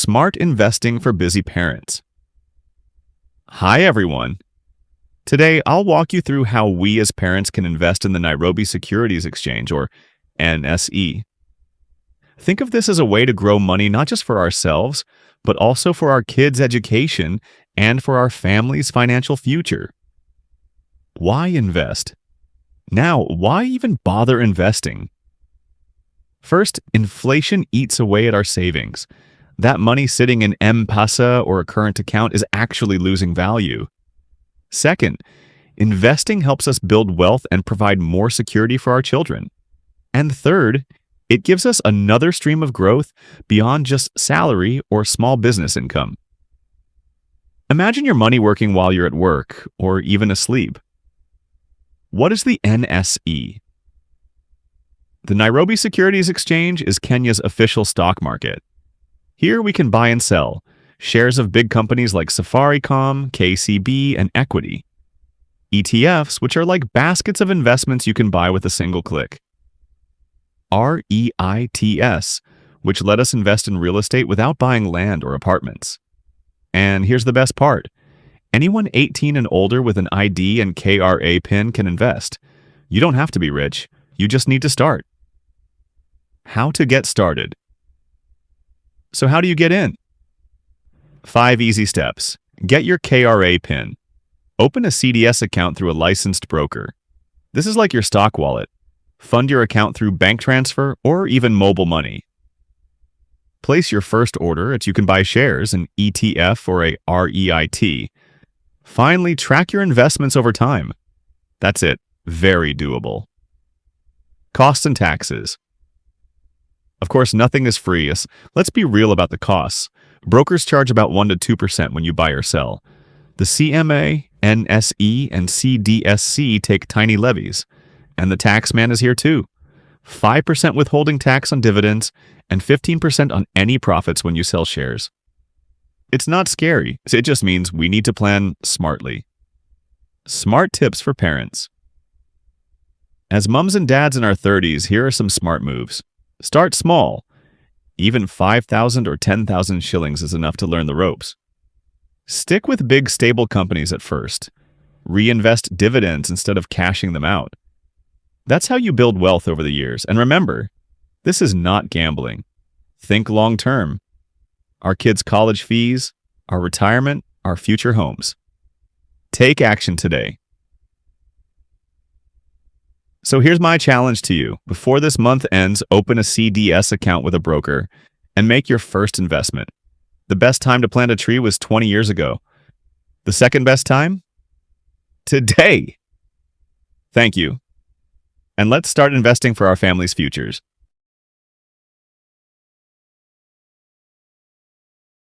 Smart investing for busy parents. Hi, everyone. Today, I'll walk you through how we as parents can invest in the Nairobi Securities Exchange, or NSE. Think of this as a way to grow money not just for ourselves, but also for our kids' education and for our family's financial future. Why invest? Now, why even bother investing? First, inflation eats away at our savings. That money sitting in M-Pesa or a current account is actually losing value. Second, investing helps us build wealth and provide more security for our children. And third, it gives us another stream of growth beyond just salary or small business income. Imagine your money working while you're at work or even asleep. What is the NSE? The Nairobi Securities Exchange is Kenya's official stock market. Here we can buy and sell shares of big companies like Safaricom, KCB, and Equity. ETFs, which are like baskets of investments you can buy with a single click. REITs, which let us invest in real estate without buying land or apartments. And here's the best part. Anyone 18 and older with an ID and KRA PIN can invest. You don't have to be rich. You just need to start. How to get started. So how do you get in? 5 easy steps. Get your KRA PIN. Open a CDS account through a licensed broker. This is like your stock wallet. Fund your account through bank transfer or even mobile money. Place your first order you can buy shares, an ETF or a REIT. Finally, track your investments over time. That's it. Very doable. Costs and taxes. Of course, nothing is free. Let's be real about the costs. Brokers charge about 1% to 2% when you buy or sell. The CMA, NSE, and CDSC take tiny levies. And the tax man is here too. 5% withholding tax on dividends and 15% on any profits when you sell shares. It's not scary. It just means we need to plan smartly. Smart tips for parents. As mums and dads in our 30s, here are some smart moves. Start small. Even 5,000 or 10,000 shillings is enough to learn the ropes. Stick with big, stable companies at first. Reinvest dividends instead of cashing them out. That's how you build wealth over the years. And remember, this is not gambling. Think long term. Our kids' college fees, our retirement, our future homes. Take action today. So here's my challenge to you. Before this month ends, open a CDS account with a broker and make your first investment. The best time to plant a tree was 20 years ago. The second best time? Today. Thank you. And let's start investing for our family's futures.